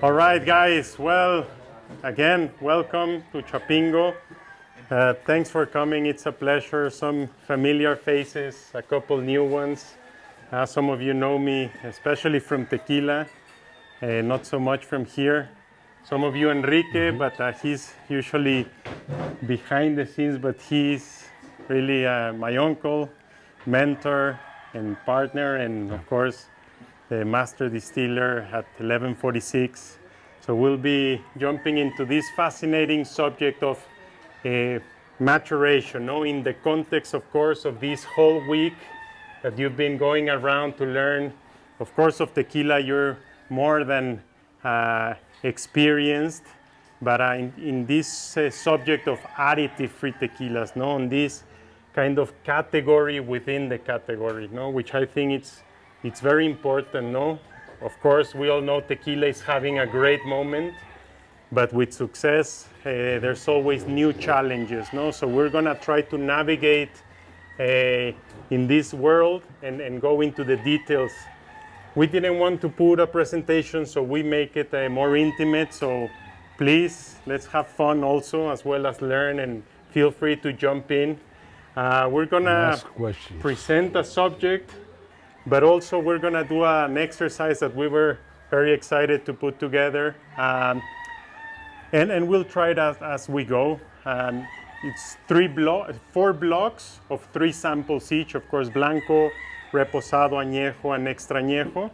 All right, guys. Well, again, welcome to Chapingo. Thanks for coming. It's a pleasure. Some familiar faces, a couple new ones. Some of you know me, especially from Tequila, not so much from here. Some of you Enrique, but he's usually behind the scenes, but he's really my uncle, mentor, and partner, and of course, the master distiller at 1146. So we'll be jumping into this fascinating subject of maturation, in the context, of course, of this whole week that you've been going around to learn. Of course, of tequila, you're more than experienced, but in this subject of additive-free tequilas, on this kind of category within the category, which I think it's very important, Of course, we all know tequila is having a great moment, but with success, there's always new challenges, So we're gonna try to navigate in this world and go into the details. We didn't want to put a presentation, so we make it more intimate. So please, let's have fun also, as well as learn, and feel free to jump in. We're gonna present a subject, but also we're gonna do an exercise that we were very excited to put together. And we'll try it as we go. It's 4 blocks of 3 samples each, of course, blanco, reposado, añejo, and extra añejo,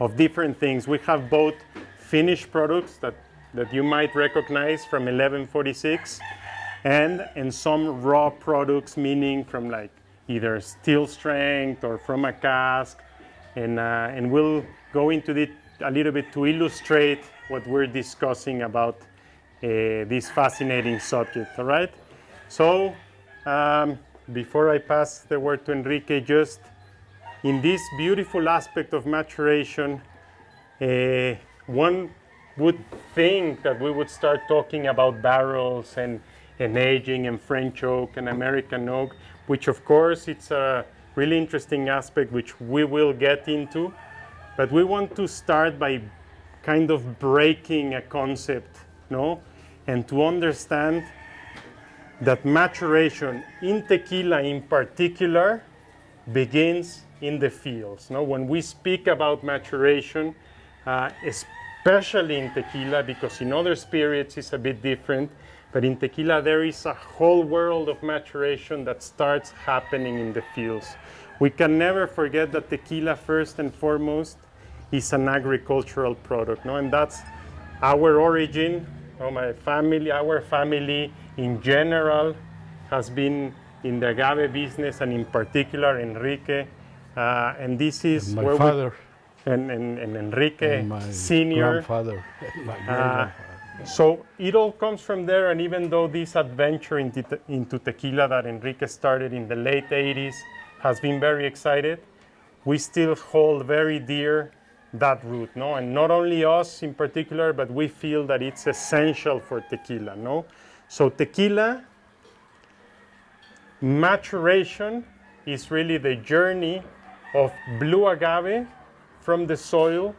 of different things. We have both finished products that you might recognize from 1146, and some raw products, meaning from like either still strength or from a cask. And we'll go into it a little bit to illustrate what we're discussing about this fascinating subject, all right? So before I pass the word to Enrique, just in this beautiful aspect of maturation, one would think that we would start talking about barrels and aging and French oak and American oak, which of course it's a really interesting aspect which we will get into. But we want to start by kind of breaking a concept, and to understand that maturation in tequila in particular begins in the fields. When we speak about maturation, especially in tequila, because in other spirits it's a bit different, but in tequila there is a whole world of maturation that starts happening in the fields. We can never forget that tequila, first and foremost, is an agricultural product, and that's our origin. My family, our family in general, has been in the agave business, and in particular Enrique, and this is and my father and Enrique and my senior grandfather, my grandfather. So it all comes from there. And even though this adventure into tequila that Enrique started in the late 80s has been very excited, we still hold very dear that root, and not only us in particular, but we feel that it's essential for tequila, So tequila maturation is really the journey of blue agave from the soil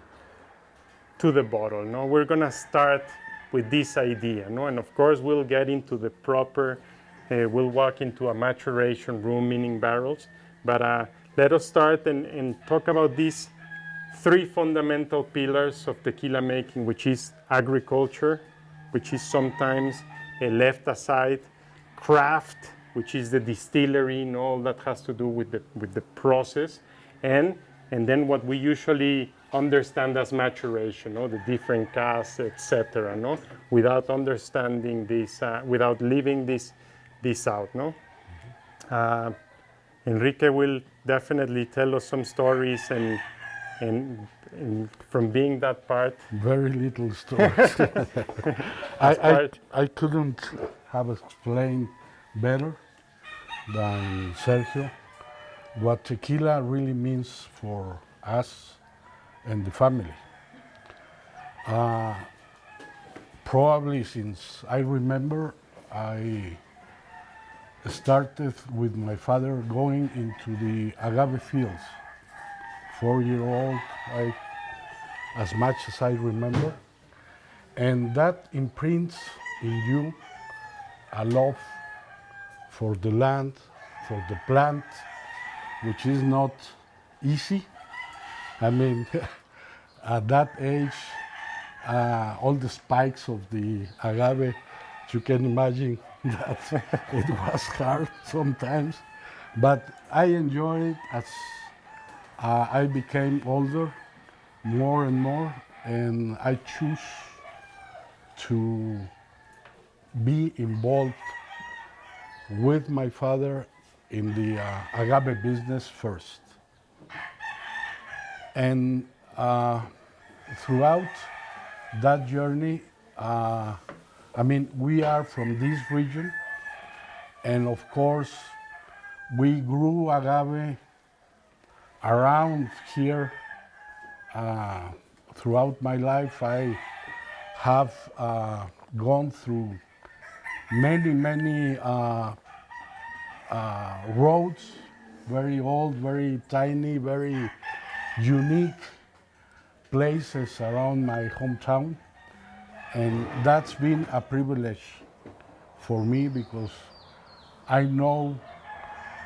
to the bottle. We're gonna start with this idea, and of course we'll get into the proper, we'll walk into a maturation room, meaning barrels, but let us start and talk about these 3 fundamental pillars of tequila making, which is agriculture, which is sometimes left aside, craft, which is the distillery, all that has to do with the process, and then what we usually understand as maturation, the different casks, etc. Without understanding this, without leaving this out. Enrique will definitely tell us some stories and from being that part. Very little stories. I couldn't have explained better than Sergio what tequila really means for us and the family. Probably since I remember, I started with my father going into the agave fields. 4-year-old, as much as I remember. And that imprints in you a love for the land, for the plant, which is not easy. I mean, at that age, all the spikes of the agave, you can imagine that it was hard sometimes. But I enjoyed it as I became older, more and more, and I choose to be involved with my father in the agave business first. And throughout that journey, I mean, we are from this region, and of course, we grew agave around here. Throughout my life, I have gone through many roads, very old, very tiny, very unique places around my hometown. And that's been a privilege for me because I know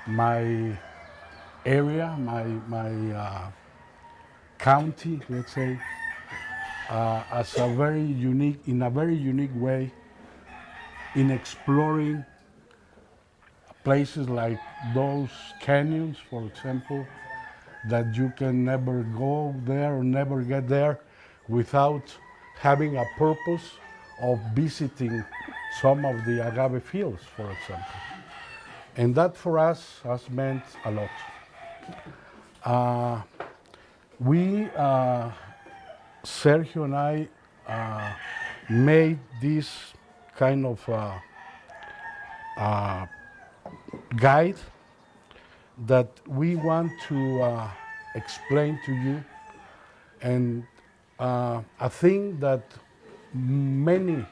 my area, my county, let's say, as a very unique, in a very unique way, in exploring places like those canyons, for example, that you can never go there or never get there without having a purpose of visiting some of the agave fields, for example. And that for us has meant a lot. We, Sergio and I, made this kind of guide that we want to explain to you. And a thing that many,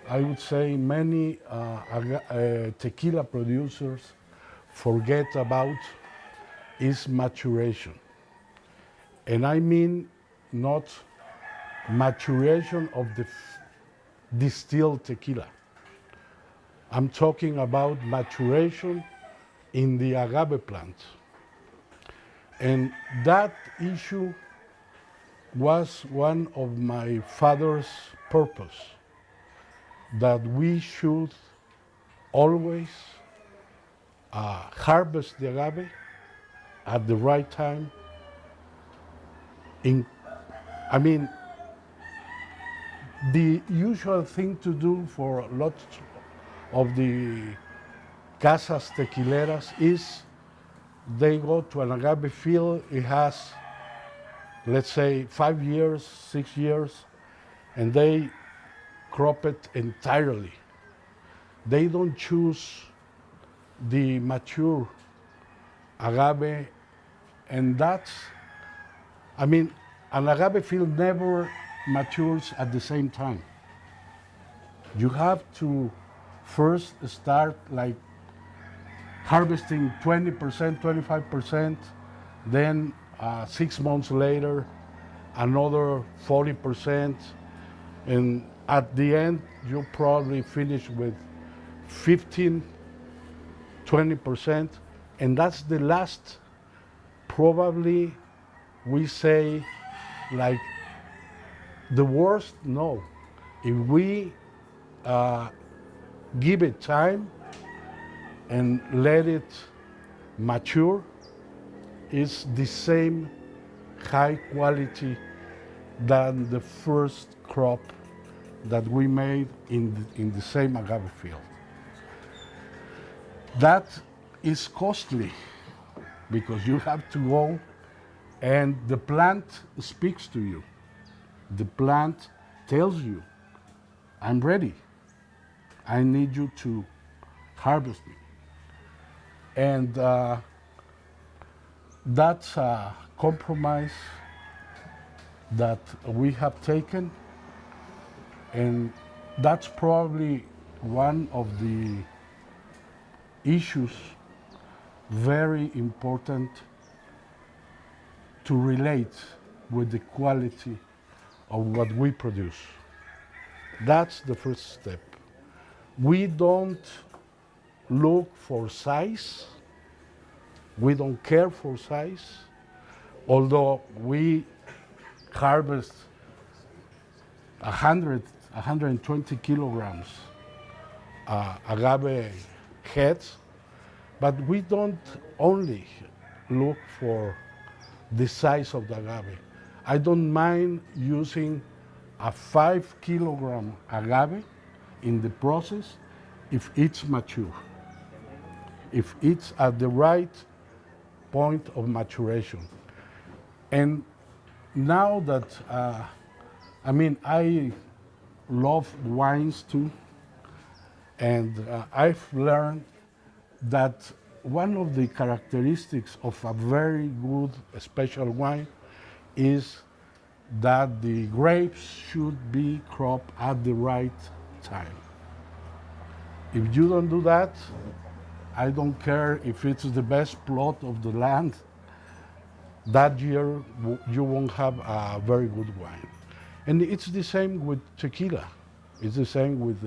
I would say many tequila producers forget about is maturation. And I mean not maturation of the distilled tequila. I'm talking about maturation in the agave plant. And that issue was one of my father's purpose, that we should always harvest the agave at the right time. I mean, the usual thing to do for lots of the casas tequileras is they go to an agave field. It has, let's say, 5 years, 6 years, and they crop it entirely. They don't choose the mature agave, and that's, I mean, an agave field never matures at the same time. You have to first start like harvesting 20%, 25%, then 6 months later, another 40%, and at the end, you probably finish with 15, 20%, and that's the last, probably, we say, like, the worst, no. If we give it time and let it mature, it's the same high quality than the first crop that we made in the same agave field. That is costly because you have to go and the plant speaks to you. The plant tells you, I'm ready. I need you to harvest me. And that's a compromise that we have taken, and that's probably one of the issues very important to relate with the quality of what we produce. That's the first step. We don't look for size. We don't care for size. Although we harvest 120 kilograms agave heads, but we don't only look for the size of the agave. I don't mind using a 5 kilogram agave in the process if it's mature, if it's at the right point of maturation. And now that, I love wines too, and I've learned that one of the characteristics of a very good special wine is that the grapes should be cropped at the right time. If you don't do that, I don't care if it's the best plot of the land, that year you won't have a very good wine. And it's the same with tequila. It's the same with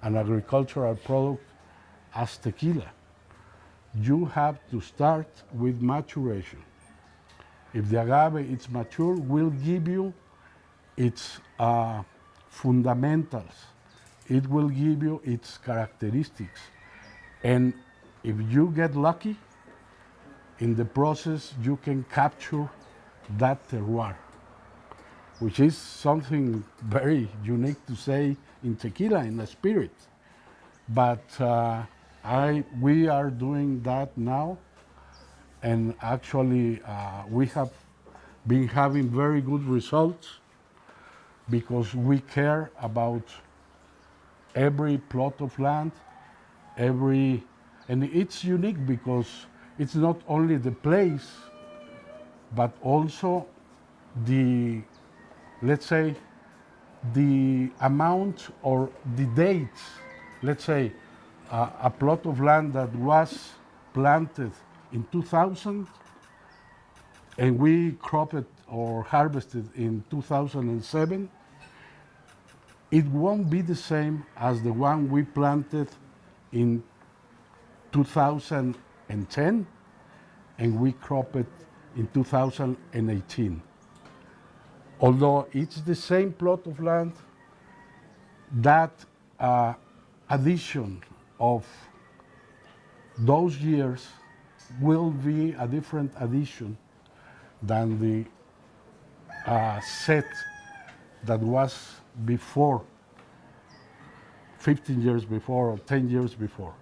an agricultural product as tequila. You have to start with maturation. If the agave is mature, will give you its fundamentals. It will give you its characteristics. And if you get lucky, in the process, you can capture that terroir, which is something very unique to say in tequila, in a spirit. But we are doing that now, and actually we have been having very good results because we care about every plot of land, and it's unique because it's not only the place, but also the, let's say, the amount or the dates. Let's say a plot of land that was planted in 2000 and we cropped it or harvested in 2007, it won't be the same as the one we planted in 2010 and we cropped it in 2018. Although it's the same plot of land, that addition of those years will be a different addition than the set that was before, 15 years before or 10 years before.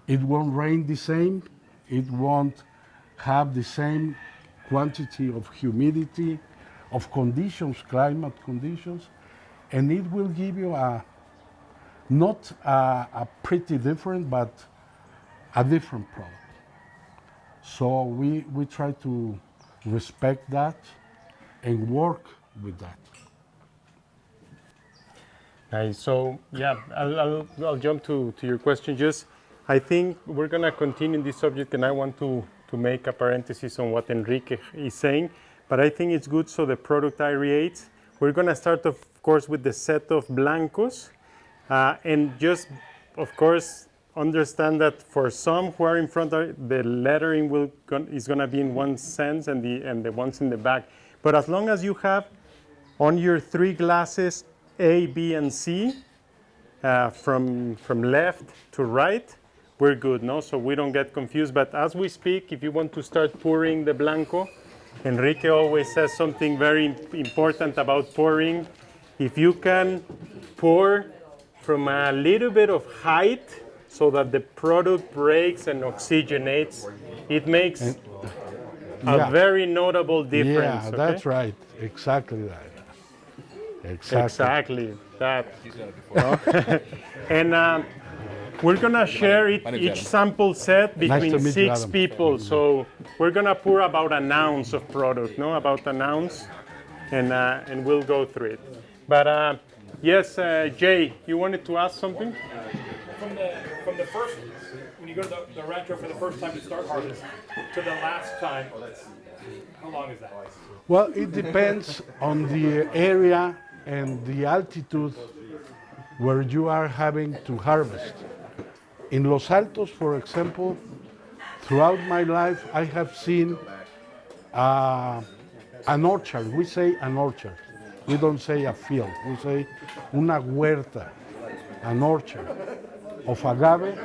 It won't rain the same, it won't have the same quantity of humidity, of conditions, climate conditions, and it will give you not a pretty different, but a different product. So we try to respect that and work with that. Nice. So yeah, I'll jump to your question. Just, I think we're gonna continue this subject, and I want to make a parenthesis on what Enrique is saying. But I think it's good, so the product aerates. We're gonna start, of course, with the set of blancos, and just, of course, understand that for some who are in front, the lettering is gonna be in one sense, and the ones in the back. But as long as you have on your 3 glasses A, B, and C, from left to right, we're good, no? So we don't get confused. But as we speak, if you want to start pouring the blanco, Enrique always says something very important about pouring. If you can pour from a little bit of height so that the product breaks and oxygenates, it makes a very notable difference. Yeah, okay? That's right. Exactly that. Exactly that. And we're gonna share each sample set between 6 people. So we're gonna pour about an ounce of product, no? About an ounce, and we'll go through it. But yes, Jay, you wanted to ask something? From the first, when you go to the rancho for the first time to start harvest, to the last time, how long is that? Well, it depends on the area and the altitude where you are having to harvest. In Los Altos, for example, throughout my life, I have seen an orchard. We say an orchard. We don't say a field. We say una huerta, an orchard of agave.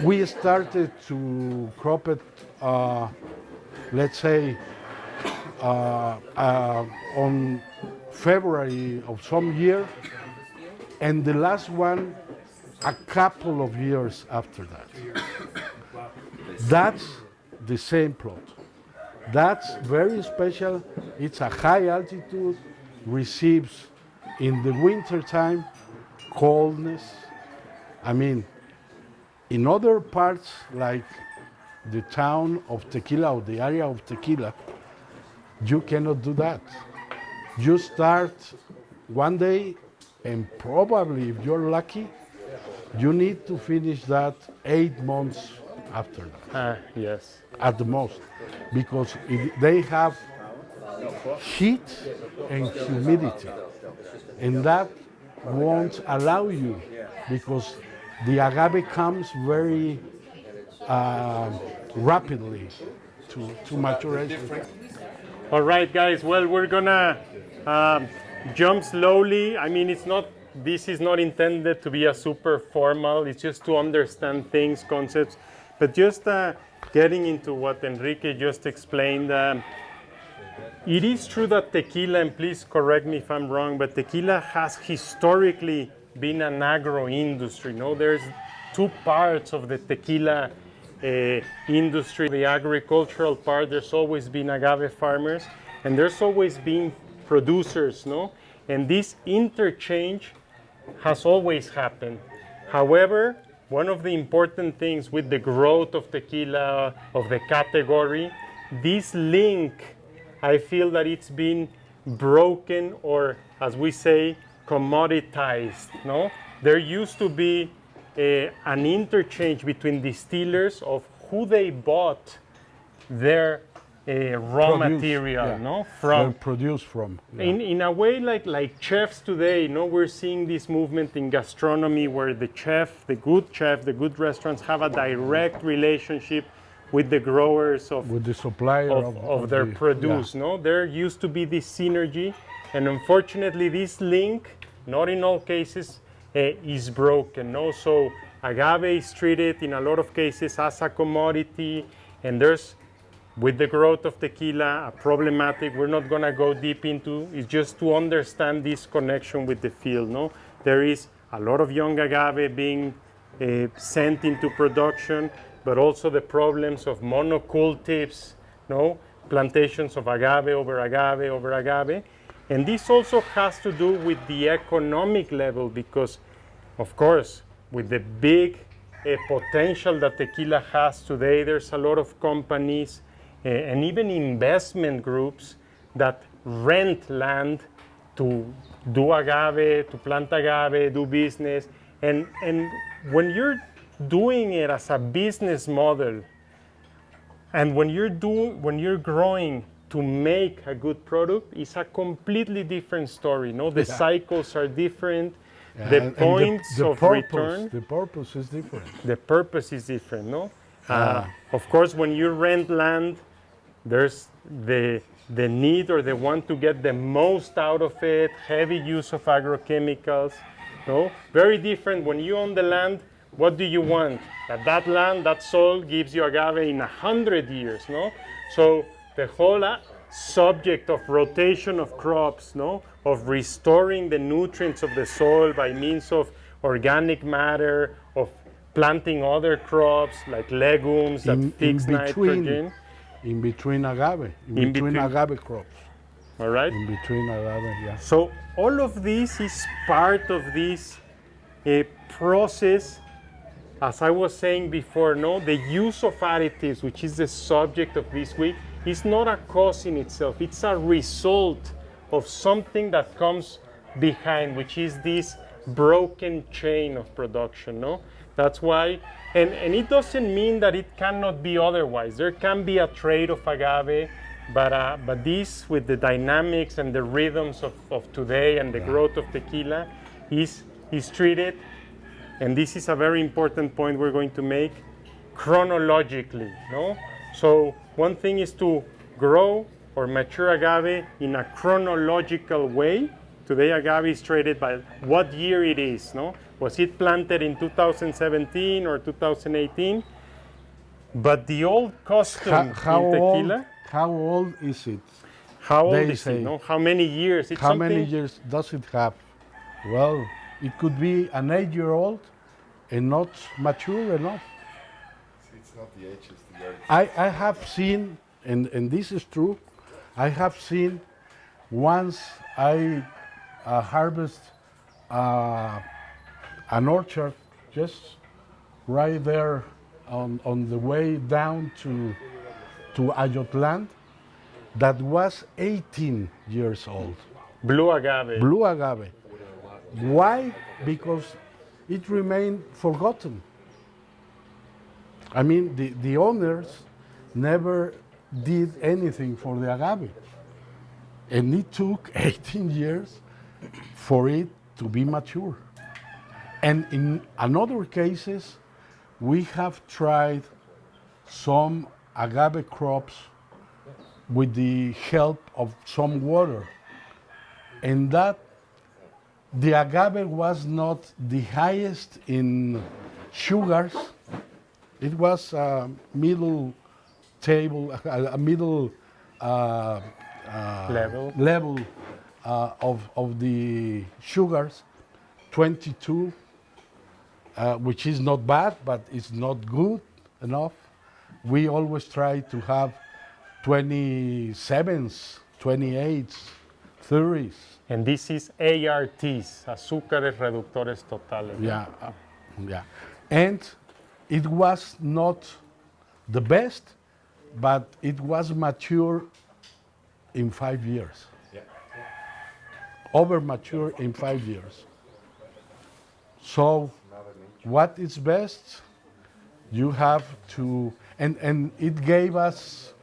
We started to crop it, let's say, on February of some year, and the last one a couple of years after that. That's the same plot. That's very special. It's a high altitude, receives in the winter time coldness. I mean, in other parts like the town of Tequila or the area of Tequila, you cannot do that. You start one day, and probably if you're lucky, you need to finish that 8 months after that. Yes. At the most, because they have heat and humidity, and that won't allow you, because the agave comes very rapidly to maturation. All right, guys. Well, we're gonna jump slowly. I mean, this is not intended to be a super formal. It's just to understand things, concepts, but just getting into what Enrique just explained. It is true that tequila, and please correct me if I'm wrong, but tequila has historically been an agro industry. No, there's two parts of the tequila industry. The agricultural part, there's always been agave farmers, and there's always been producers, no? And this interchange has always happened. However, one of the important things with the growth of tequila, of the category, this link, I feel that it's been broken, or as we say, commoditized, no? There used to be an interchange between distillers of who they bought their raw material, no? From produced from. Yeah. In a way, like chefs today, no, we're seeing this movement in gastronomy where the good restaurants have a direct relationship with the growers with the supplier of their produce. Yeah. No, there used to be this synergy, and unfortunately, this link, not in all cases, is broken. No, so agave is treated in a lot of cases as a commodity, and there's, with the growth of tequila, a problematic we're not going to go deep into. It's just to understand this connection with the field. No, there is a lot of young agave being sent into production, but also the problems of monocultives, no, plantations of agave over agave over agave. And this also has to do with the economic level, because, of course, with the big potential that tequila has today, there's a lot of companies and even investment groups that rent land to do agave, to plant agave, do business. And when you're doing it as a business model, and when you're growing to make a good product, it's a completely different story. No, the cycles are different. The points of return. The purpose is different. The purpose is different. No, of course, when you rent land, there's the need or the want to get the most out of it. Heavy use of agrochemicals. No, very different when you own the land. What do you want? That land, that soil gives you agave in 100 years, no? So the whole subject of rotation of crops, no? Of restoring the nutrients of the soil by means of organic matter, of planting other crops like legumes that fix nitrogen. In between agave, in between agave crops. All right? In between agave, yeah. So all of this is part of this process. As I was saying before, no, the use of additives, which is the subject of this week, is not a cause in itself. It's a result of something that comes behind, which is this broken chain of production. No, That's why, and it doesn't mean that it cannot be otherwise. There can be a trade of agave, but this, with the dynamics and the rhythms of today and the growth of tequila, is treated, and this is a very important point we're going to make, chronologically, no? So one thing is to grow or mature agave in a chronological way. Today agave is traded by what year it is, no? Was it planted in 2017 or 2018? But the old custom in tequila. How old is it? How old They is say. it? No? How many years? It's How many something- years does it have? Well, it could be an 8-year-old and not mature enough. It's not the age, it's the age. I have seen, and this is true, I have seen once I harvest an orchard just right there on the way down to Ayotlan that was 18 years old. Blue agave. Blue agave. Why? Because it remained forgotten. I mean, the owners never did anything for the agave. And it took 18 years for it to be mature. And in another cases, we have tried some agave crops with the help of some water. And that the agave was not the highest in sugars. It was a middle table, a middle level of the sugars, 22, which is not bad, but it's not good enough. We always try to have 27s, 28s, 30s. And this is ARTs, azúcares reductores totales. Yeah, yeah. And it was not the best, but it was mature in 5 years. Yeah. Over mature in 5 years. So what is best? You have to, and it gave us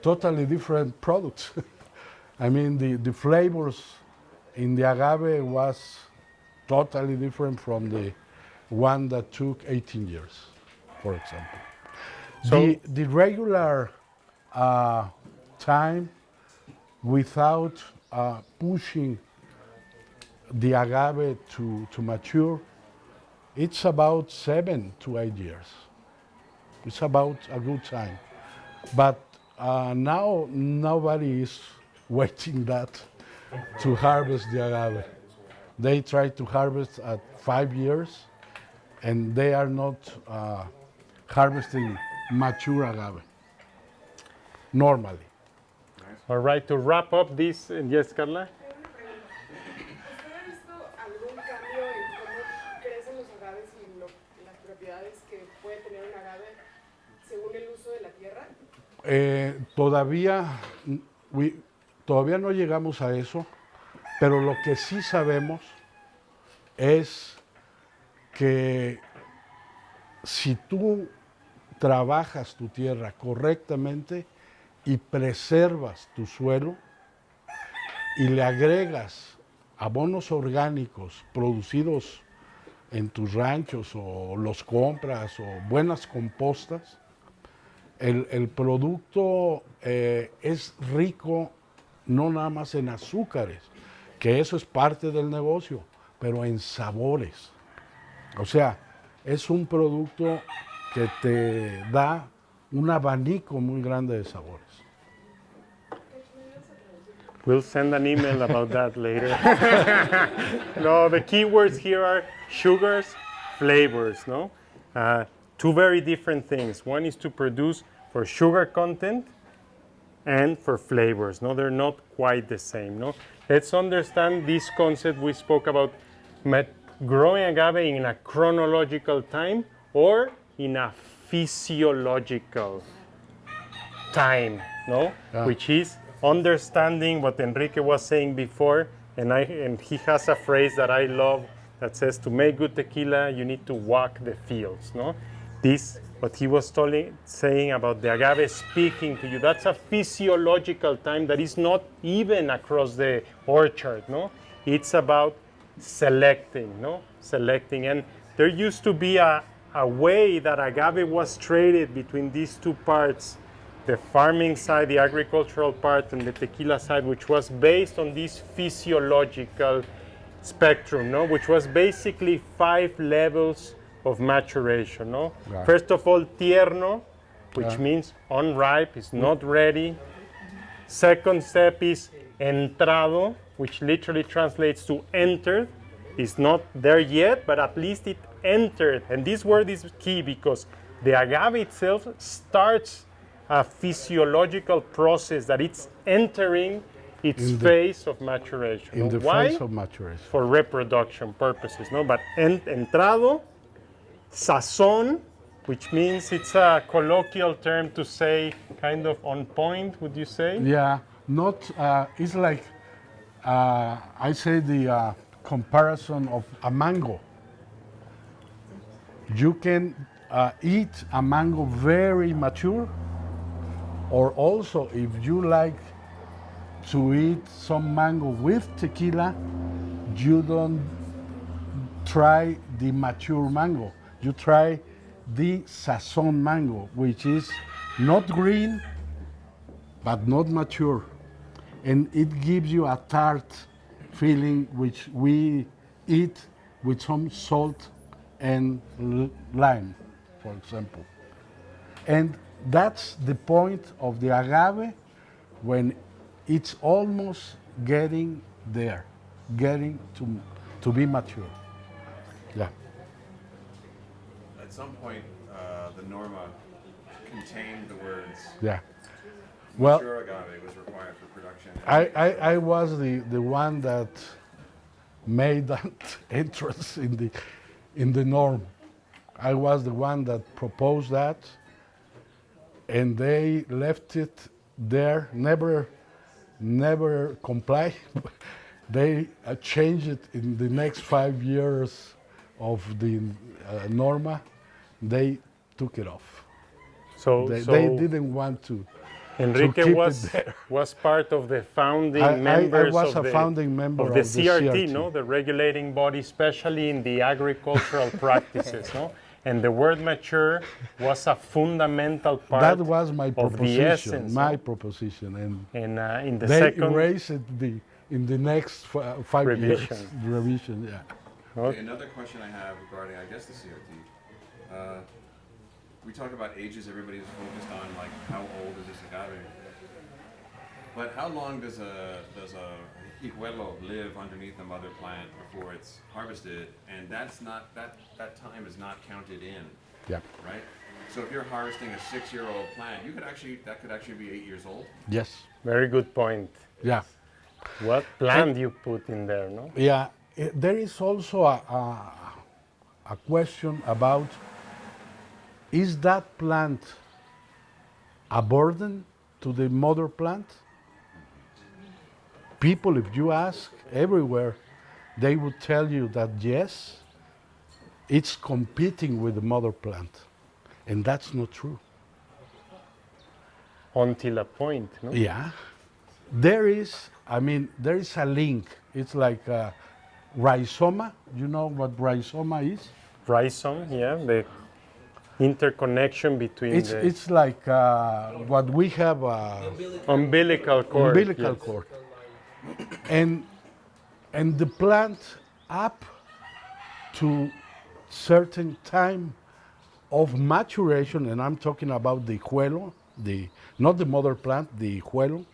totally different products. I mean, the flavors in the agave was totally different from the one that took 18 years, for example. So The regular time without pushing the agave to mature, it's about 7 to 8 years. It's about a good time. But now nobody is waiting that to harvest the agave. They try to harvest at 5 years, and they are not harvesting mature agave, normally. all right, to wrap up this, yes, Carla? ¿Usted ha visto algún cambio en cómo crecen los agaves y las propiedades que puede tener un agave según el uso de la tierra? Todavía no llegamos a eso, pero lo que sí sabemos es que si tú trabajas tu tierra correctamente y preservas tu suelo y le agregas abonos orgánicos producidos en tus ranchos o los compras o buenas compostas, el producto es rico no nada más en azúcares, que eso es parte del negocio, pero en sabores. O sea, es un producto que te da un abanico muy grande de sabores. We'll send an email about that later. No, the keywords here are sugars, flavors, no? Two very different things. One is to produce for sugar content and for flavors, no? They're not quite the same, no? Let's understand this concept we spoke about, growing agave in a chronological time or in a physiological time, no? Which is understanding what Enrique was saying before, and he has a phrase that I love that says to make good tequila, you need to walk the fields, no? This, what he was saying about the agave speaking to you, that's a physiological time that is not even across the orchard, no? It's about selecting, no? Selecting. And there used to be a way that agave was traded between these two parts, the farming side, the agricultural part, and the tequila side, which was based on this physiological spectrum, no? Which was basically 5 levels of maturation, no? Right. First of all, tierno, which means unripe, is not ready. Second step is entrado, which literally translates to entered. It's not there yet, but at least it entered. And this word is key because the agave itself starts a physiological process that it's entering its phase of maturation. In the Why? phase of maturation. For reproduction purposes, no? But entrado, sazón, which means it's a colloquial term to say kind of on point, would you say? Yeah, not, it's like, I say the comparison of a mango. You can eat a mango very mature, or also if you like to eat some mango with tequila, you don't try the mature mango. You try the sazón mango, which is not green, but not mature. And it gives you a tart feeling, which we eat with some salt and lime, for example. And that's the point of the agave when it's almost getting there, getting to be mature. Yeah. At some point, the norma contained the words Yeah. Well, mature agave was required for production. I was the one that made that entrance in the norm. I was the one that proposed that, and they left it there, never comply. They changed it in the next 5 years of the norma. They took it off. So They didn't want to. Enrique keep was it there. was part of the founding I members was of a founding member of the of the CRT, CRT. no, the regulating body, especially in the agricultural practices, no. And the word mature was a fundamental part That was my of proposition. the essence. My no? proposition, and And in the they second erased it in the next 5 Revision. years. Revision, yeah. Okay, another question I have regarding, I guess, the CRT. We talk about ages. Everybody's focused on like how old is this agave. But how long does a hijuelo live underneath the mother plant before it's harvested? And that's not that time is not counted in. Yeah. Right. So if you're harvesting a 6-year-old plant, that could actually be 8 years old. Yes. very good point. Yeah. What plant you put in there, no? Yeah. There is also a question about, is that plant a burden to the mother plant? People, if you ask everywhere, they would tell you that yes, it's competing with the mother plant. And that's not true. Until a point, no? Yeah. There is a link. It's like rhizoma. You know what rhizoma is? Rhizome, yeah, the interconnection between the It's like what we have umbilical cord. umbilical yes. cord. And the plant up to certain time of maturation, and I'm talking about the cuello, not the mother plant, the cuello.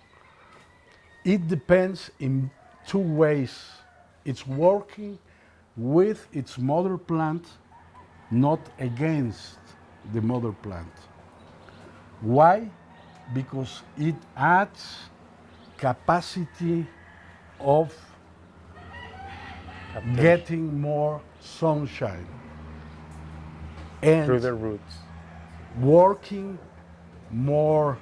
It depends in 2 ways. It's working with its mother plant, not against the mother plant. Why? Because it adds capacity of getting more sunshine and Through the roots. working more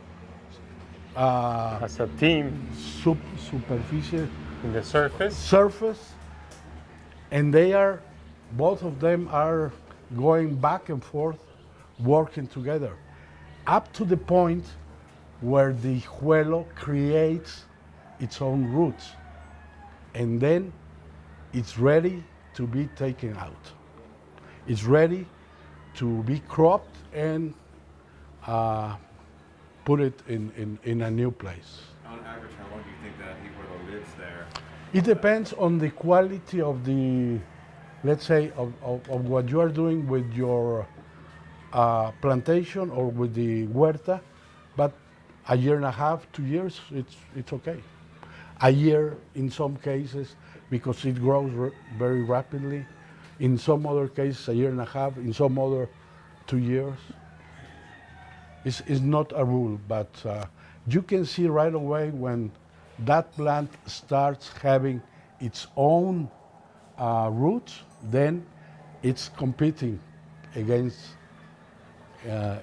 As a team superficie in the surface. surface, and they are both of them are going back and forth, working together, up to the point where the cuello creates its own roots, and then it's ready to be taken out. It's ready to be cropped and put it in a new place. On average, how long do you think that Iguelo lives there? It depends on the quality of the, let's say, of what you are doing with your plantation or with the huerta, but a year and a half, 2 years, it's okay. A year in some cases because it grows very rapidly. In some other cases, a year and a half. In some other, 2 years. It's not a rule, but you can see right away when that plant starts having its own roots, then it's competing against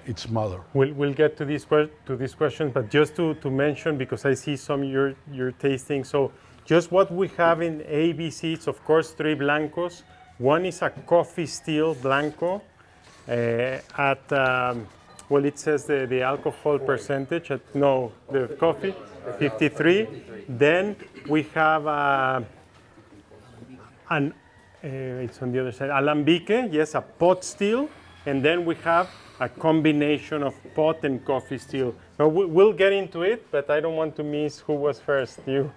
its mother. We'll get to this question, but just to mention, because I see some you're tasting. So just what we have in ABC, it's of course 3 blancos. One is a coffee still blanco at well, it says the alcohol percentage the coffee 53. Then we have it's on the other side, alambique, yes, a pot still, and then we have a combination of pot and coffee still. Now we'll get into it, but I don't want to miss who was first. You.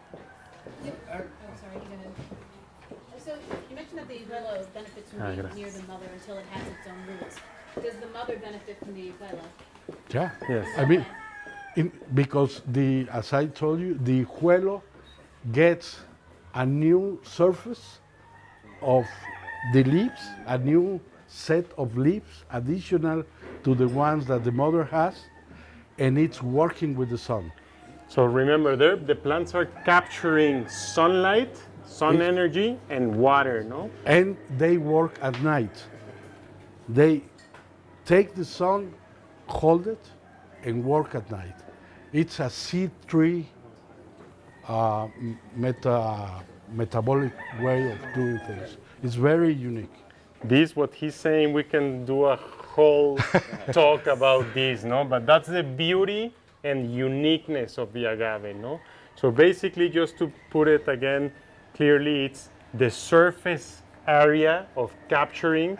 Oh, sorry, you go ahead. So you mentioned that the Iguelo benefits from being near the mother until it has its own roots. Does the mother benefit from the Iguelo? Yeah. Yes. I mean, because as I told you, the cuello gets a new surface of the leaves, a new set of leaves additional to the ones that the mother has, and it's working with the sun. So remember, the plants are capturing sunlight, sun energy, and water, no? And they work at night. They take the sun, hold it, and work at night. It's a seed tree metabolic way of doing things. It's very unique. This, what he's saying, we can do a whole talk about this, no? But that's the beauty and uniqueness of the agave, no? So basically, just to put it again clearly, it's the surface area of capturing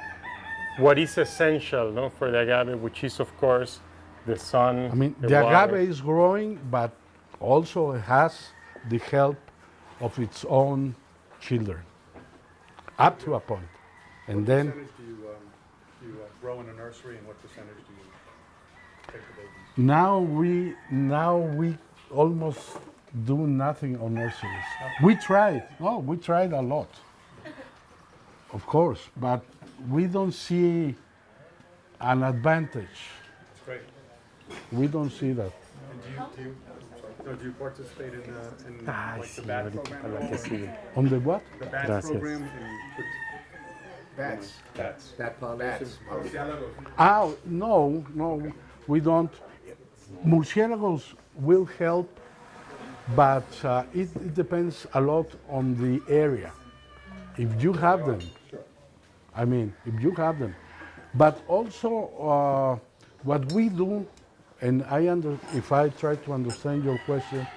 what is essential, no, for the agave, which is of course the sun. I mean, the water. agave is growing, but also has the help of its own children, up to a point. And then What percentage do you grow in a nursery, and what percentage do you take the babies? now we almost do nothing on nurseries. We tried. No, we tried a lot, of course, but we don't see an advantage. It's great. We don't see that. And do you participate in like Sí, the BAT ahorita program? para la que sigue. On the what? The BAT Gracias. program Bats. Bats. Bat foundation. No, we don't. Murciélagos will help, but it depends a lot on the area. If you have them, But also what we do, and if I try to understand your question,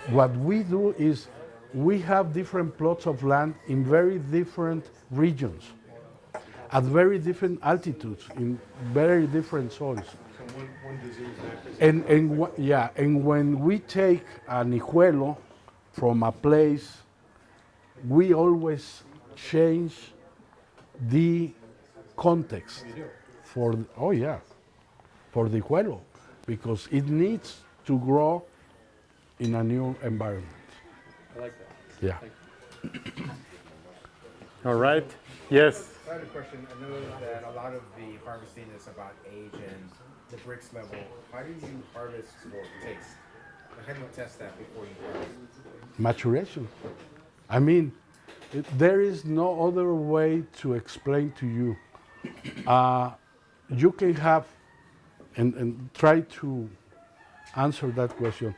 what we do is we have different plots of land in very different regions, at very different altitudes, in very different soils. So one disease after And when we take an hijuelo from a place, we always change the context for the hijuelo, because it needs to grow in a new environment. I like that. Yeah. All right. Yes. I had a question. I know that a lot of the harvesting is about age and the bricks level. How do you harvest for taste? Like, how do you test that before you harvest? Maturation. I mean, there is no other way to explain to you. You can have, and try to answer that question.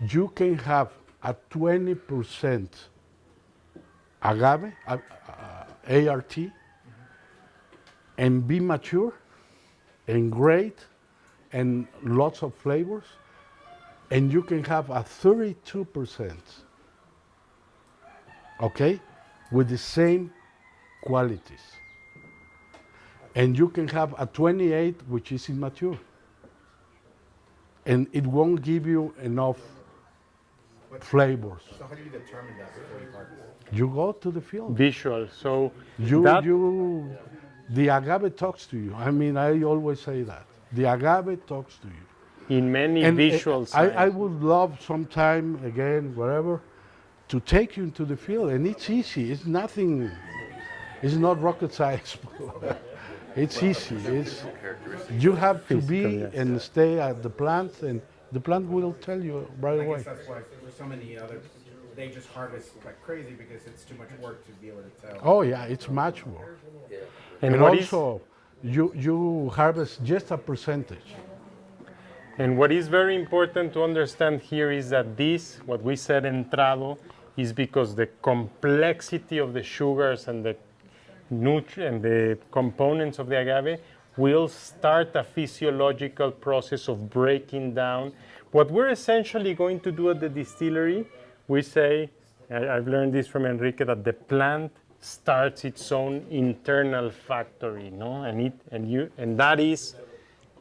You can have a 20% agave, ART, and be mature and great and lots of flavors, and you can have a 32%, okay, with the same qualities. And you can have a 28 which is immature. And it won't give you enough flavors. So how do you determine that before you harvest? You go to the field. Visual. So that The agave talks to you. I mean, I always say that. The agave talks to you. in many And visual I signs. would love sometime, again, wherever, to take you into the field. And it's easy. It's nothing, it's not rocket science. It's easy. You have to be Physical, yes. and stay at the plant, and the plant will tell you right I away. guess that's why for so many other, they just harvest like crazy because it's too much work to be able to tell. Oh yeah, it's much more. And what is- also, you harvest just a percentage. And what is very important to understand here is that this, what we said entrado, is because the complexity of the sugars and the the components of the agave will start a physiological process of breaking down. What we're essentially going to do at the distillery, we say, I've learned this from Enrique, that the plant starts its own internal factory, no? And that is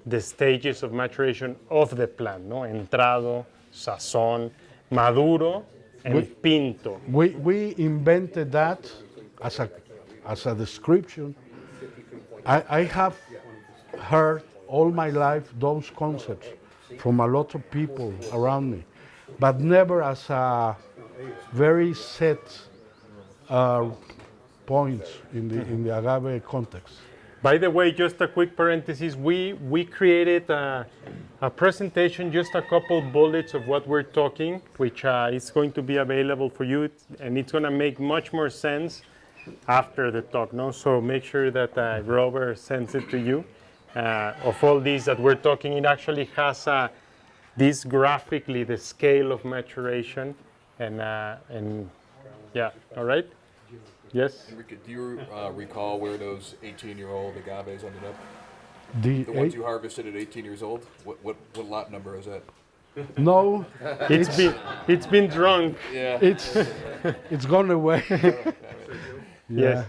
the stages of maturation of the plant, no? Entrado, sazón, maduro, and pinto. We invented that as a description. I have heard all my life those concepts from a lot of people around me, but never as a very set points in the agave context. By the way, just a quick parenthesis, we created a presentation, just a couple bullets of what we're talking, which is going to be available for you, and it's going to make much more sense after the talk, no? So make sure that Grover sends it to you. Of all these that we're talking, it actually has this graphically, the scale of maturation, and yeah, all right? Yes? Enrique, do you recall where those 18-year-old agaves ended up? The The ones you harvested at 18 years old? What lot number is that? No, It's been drunk. Yeah. it's gone away. Yes.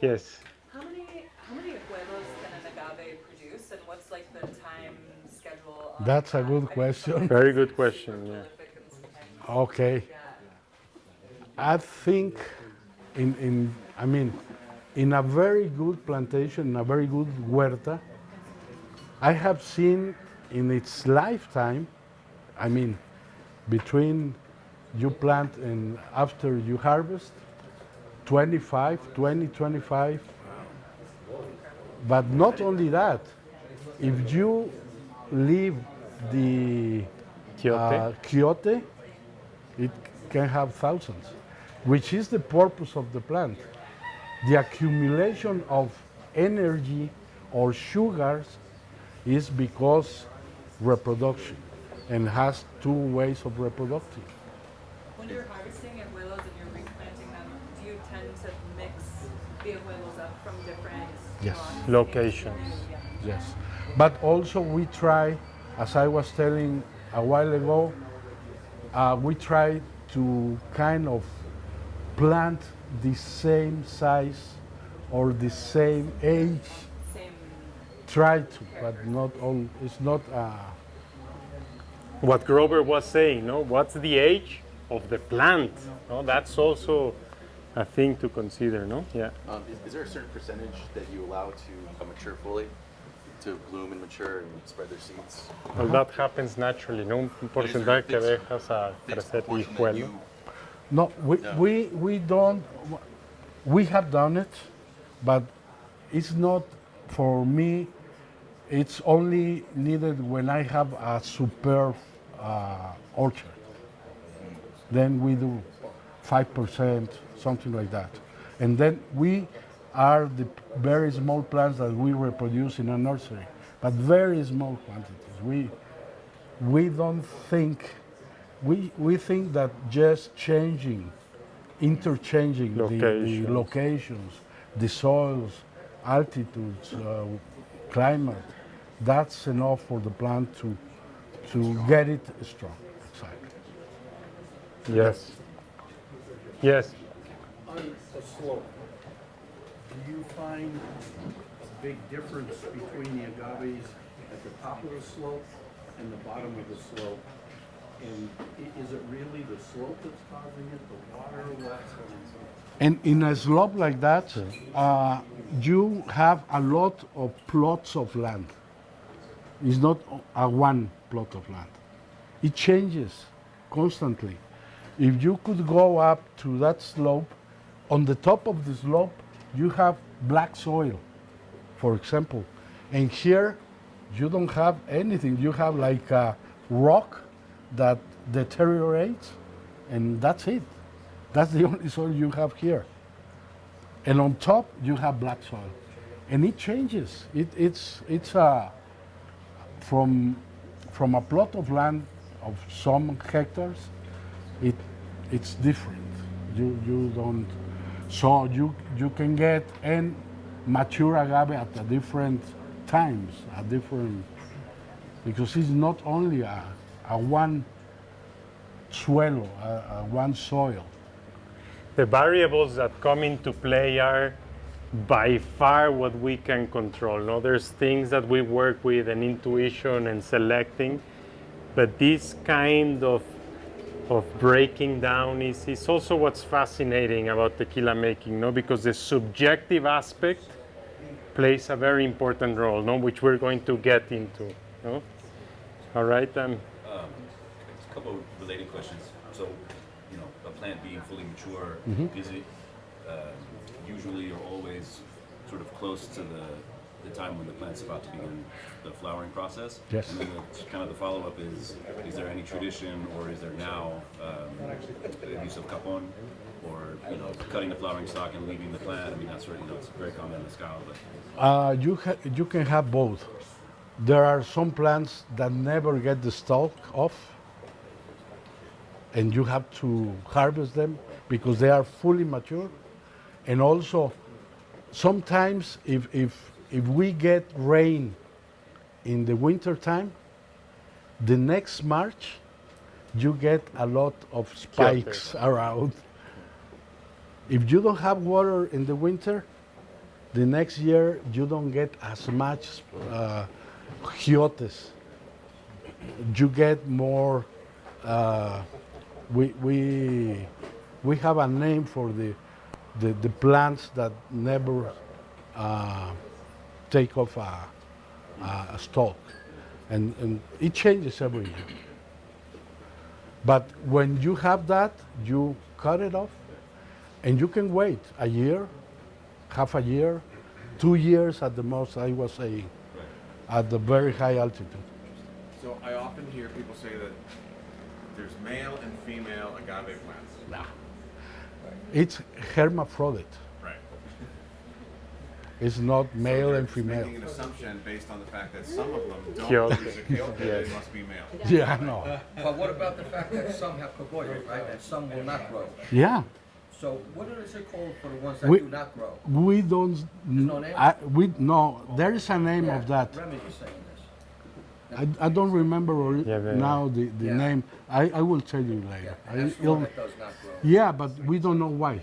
Yes. How many cuellos can an agave produce, and what's like the time schedule? On That's a that? good question. Very good question. Yeah. Prolific and sometimes- Okay. I think in a very good plantation, in a very good huerta, I have seen in its lifetime, between you plant and after you harvest, 25. But not only that, if you leave the Quiote. quiote, it can have thousands, which is the purpose of the plant. The accumulation of energy or sugars is because reproduction, and has two ways of reproducing. When you're harvesting abuelos and you're replanting them, do you tend to mix the abuelos up from different Yes. lots? Locations. Yeah. Yes, but also we try, as I was telling a while ago, we try to kind of plant the same size or the same age. Same. Try to, but not all. It's not. What Grover was saying, no? What's the age of the plant? No? That's also a thing to consider, no? Yeah. Is there a certain percentage that you allow to become mature fully, to bloom and mature and spread their seeds? Well, that happens naturally, ¿no? Un porcentaje que dejas a crecer el hijuelo. No, we don't. We have done it, but it's not for me. It's only needed when I have a superb orchard. Then we do 5%, something like that. And then we are the very small plants that we reproduce in a nursery, but very small quantities. We don't think, we think that just changing, interchanging the Locations. locations, the soils, altitudes, climate, that's enough for the plant to get it strong. Exactly. Yes. Yes. On the slope, do you find a big difference between the agaves at the top of the slope and the bottom of the slope? And is it really the slope that's causing it, the water, what's going on? And in a slope like that, you have a lot of plots of land. It's not a one plot of land. It changes constantly. If you could go up to that slope, on the top of the slope, you have black soil, for example. And here, you don't have anything. You have like a rock that deteriorates, and that's it. That's the only soil you have here. And on top, you have black soil. And it changes. It's from a plot of land of some hectares, it's different. You don't, so you can get and mature agave at a different times, a different, because it's not only a one suelo, a one soil. The variables that come into play are by far what we can control. No, there's things that we work with and intuition and selecting, but this kind of breaking down is also what's fascinating about tequila making, no? Because the subjective aspect plays a very important role, no? Which we're going to get into. No? All right. A couple of related questions. So, you know, a plant being fully mature, is it usually or always sort of close to the time when the plant's about to begin the flowering process? Yes. And then kind of the follow-up is there any tradition or is there now the use of capon or, you know, cutting the flowering stalk and leaving the plant? I mean, that's, you know, it's very common in Mezcal, but... You can have both. There are some plants that never get the stalk off, and you have to harvest them because they are fully mature. And also, sometimes if we get rain in the winter time, the next March, you get a lot of spikes around. If you don't have water in the winter, the next year you don't get as much giotes. You get more. We have a name for the plants that never take off a stalk, and it changes every year. But when you have that, you cut it off, and you can wait a year, half a year, 2 years at the most, I was saying, at the very high altitude. So I often hear people say that there's male and female agave plants. Nah. It's hermaphrodite. Right. It's not male So and they're female. making an assumption based on the fact that some of them don't Quiote. use a quiote, they must be male. Yeah, no. But what about the fact that some have cogollo, right, and some will not grow? Yeah. So what is it called for the ones that We- do not grow? We don't. no name? No. There is a name of that. Remy's saying this. I don't remember Yeah. now the Yeah. name. I will tell you later. And that's the I'll- one that does not grow. yeah, but we don't know why.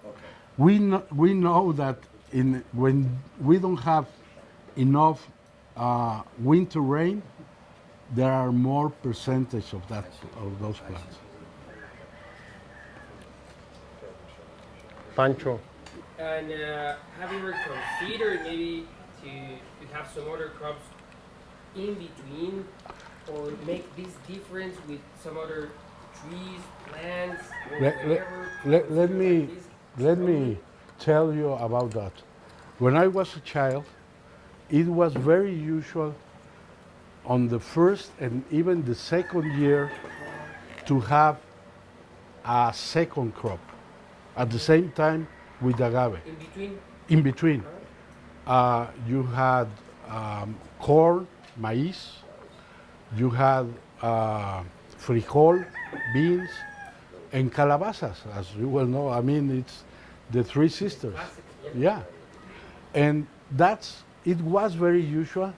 Okay. We know that when we don't have enough winter rain, there are more percentage of those plants. Pancho. And have you ever considered maybe to have some other crops in between or make this difference with some other trees, plants, or whatever? Let me tell you about that. When I was a child, it was very usual on the first and even the second year to have a second crop at the same time with agave. In between? In between. You had corn, maíz, you had frijol, beans, and calabazas, as you well know. I mean, it's the three sisters. Yeah. And it was very usual.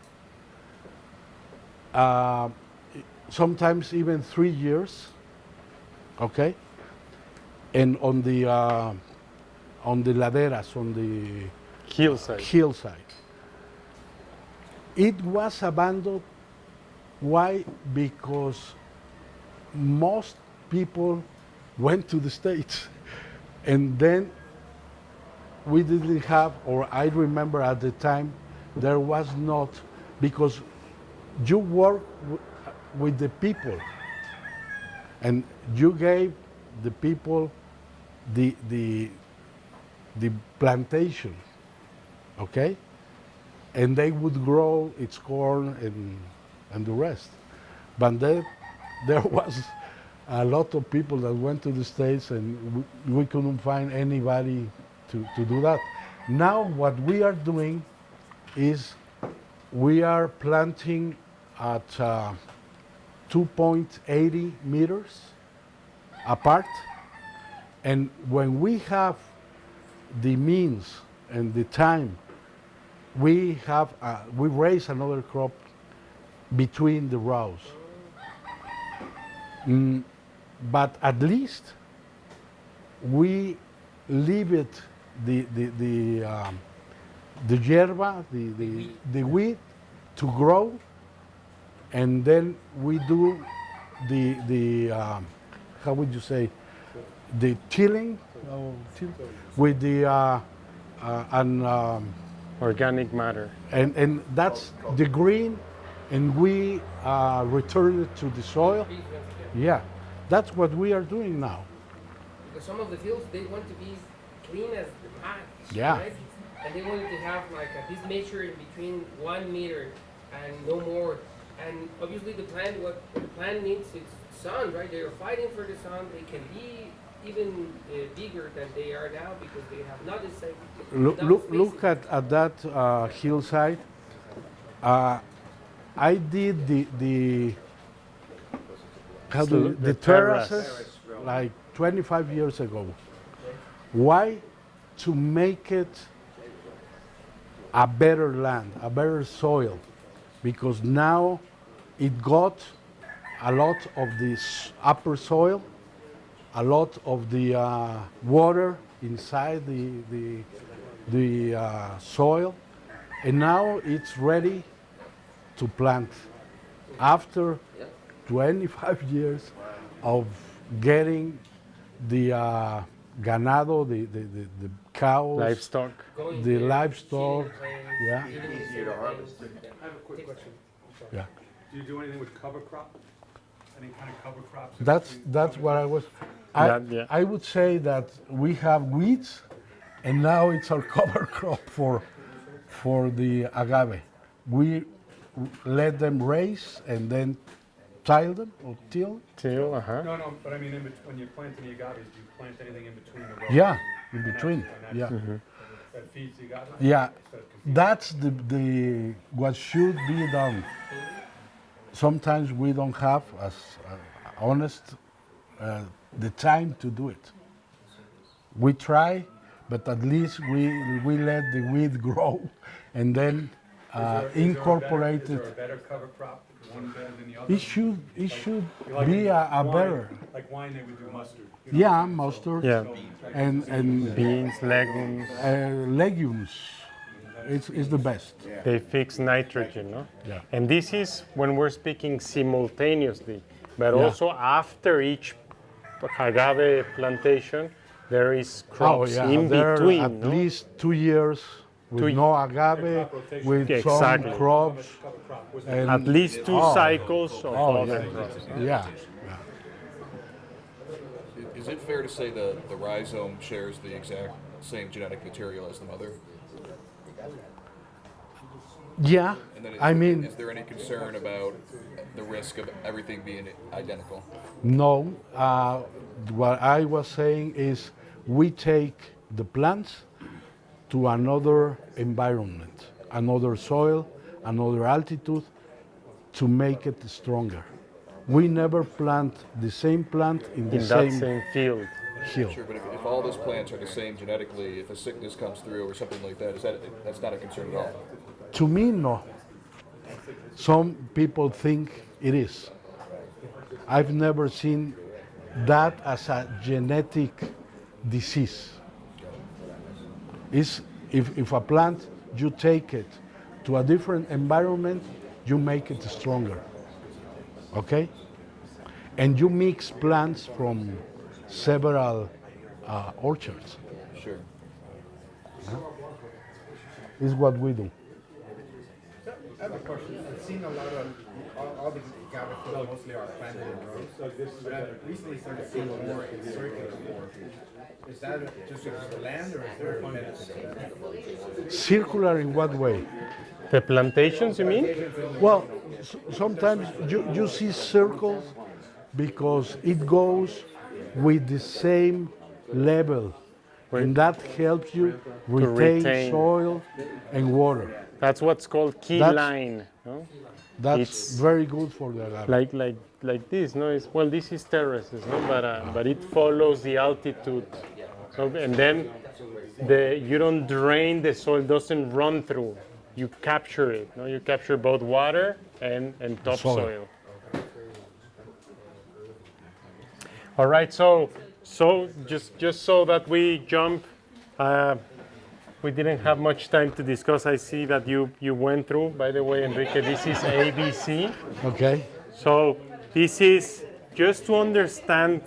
Sometimes even 3 years, okay? And on the laderas, on the hillside. It was abandoned. Why? Because most people went to the States, and then we didn't have, or I remember at the time, there was not, because you work with the people, and you gave the people the plantation, okay? And they would grow its corn and the rest. But then there was a lot of people that went to the States, and we couldn't find anybody to do that. Now what we are doing is we are planting at 2.80 meters apart, and when we have the means and the time, we raise another crop between the rows. But at least we leave it the yerba, the wheat to grow, and then we do the how would you say, the tilling with the organic matter, and that's the green, and we return it to the soil. Yeah, that's what we are doing now. Because some of the fields, they want to be clean as the pond. Yeah. Right? And they wanted to have like this measure in between 1 meter and no more. And obviously what the plant needs is sun, right? They are fighting for the sun. They can be even bigger than they are now because they have not the same. Look at that hillside. I did the terraces like 25 years ago. Why? To make it a better land, a better soil, because now it got a lot of this upper soil, a lot of the water inside the soil, and now it's ready to plant. After 25 years of getting the ganado, the cows, livestock, the livestock, yeah. Easier to harvest. I have a quick question. I'm sorry. Yeah. Do you do anything with cover crop? Any kind of cover crops? That's what I was. I would say that we have weeds, and now it's our cover crop for the agave. We let them raise and then tile them or till. No, but I mean, when you're planting the agaves, do you plant anything in between the rows? Yeah, in between. Yeah. That feeds the agave? Yeah, that's the what should be done. Sometimes we don't have, as honest, the time to do it. We try, but at least we let the weed grow, and then incorporate it. Is there a better cover crop, one better than the other? It should be a better. Like wine, they would do mustard. Yeah, mustard. Yeah. And beans, legumes. Legumes. It's the best. Yeah. They fix nitrogen, no? Yeah. And this is when we're speaking simultaneously, but also after each agave plantation, there is crops in between. At least 2 years with no agave, with some crops. And at least 2 cycles of other crops. Yeah. Is it fair to say the rhizome shares the exact same genetic material as the mother? Yeah, And then I mean, is there any concern about the risk of everything being identical? No. What I was saying is we take the plants to another environment, another soil, another altitude to make it stronger. We never plant the same plant in the same field. hill. Sure, but if all those plants are the same genetically, if a sickness comes through or something like that, that's not a concern at all? To me, no. Some people think it is. I've never seen that as a genetic disease. If a plant, you take it to a different environment, you make it stronger, okay? And you mix plants from several orchards. Sure. Is what we do. I have a question. I've seen a lot of, all the agave fields mostly are planted in rows, but I've recently started seeing more in circular form. Is that just because of the land, or is there a benefit to that? Circular in what way? The plantations, you mean? Well, sometimes you see circles because it goes with the same level, and that helps you retain soil and water. That's what's called key line. No? That's very good for the agave. Like this, no? Well, this is terraces, no? But it follows the altitude, no? And then you don't drain the soil; doesn't run through. You capture it. No? You capture both water and topsoil. All right. So just so that we jump. We didn't have much time to discuss. I see that you went through. By the way, Enrique, this is ABC. Okay. So this is just to understand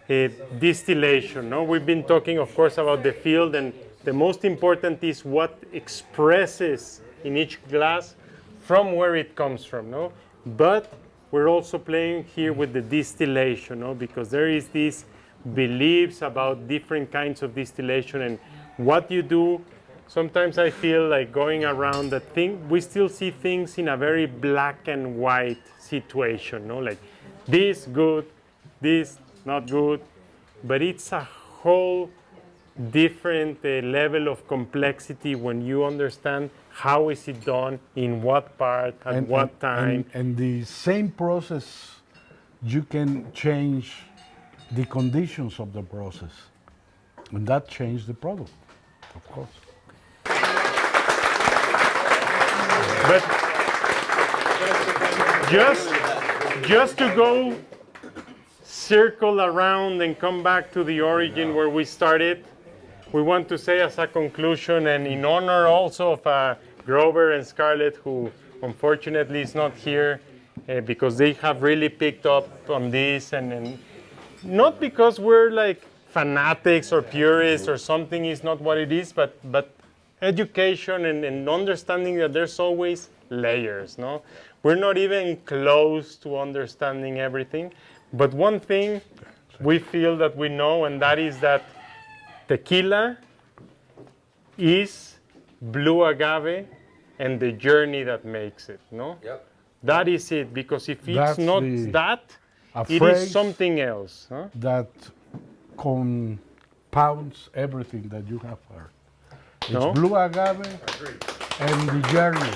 distillation. No, we've been talking, of course, about the field, and the most important is what expresses in each glass from where it comes from. No, but we're also playing here with the distillation. No, because there is these beliefs about different kinds of distillation and what you do. Sometimes I feel like going around the thing, we still see things in a very black and white situation, no? Like this good, this not good, but it's a whole different level of complexity when you understand how is it done, in what part, at what time. And the same process, you can change the conditions of the process, and that changes the product, of course. But just to go circle around and come back to the origin where we started, we want to say as a conclusion, and in honor also of Grover and Scarlett, who unfortunately is not here because they have really picked up on this, and not because we're like fanatics or purists or something is not what it is, but education and understanding that there's always layers, no? We're not even close to understanding everything, but one thing we feel that we know, and that is that tequila is blue agave and the journey that makes it, no? Yep. That is it, because if it's not that, it is something else. Huh? That compounds everything that you have heard. It's blue agave and the journey.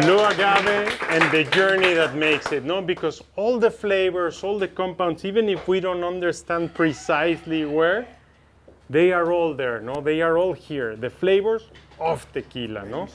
Blue agave and the journey that makes it, no? Because all the flavors, all the compounds, even if we don't understand precisely where, they are all there, no? They are all here. The flavors of tequila, no?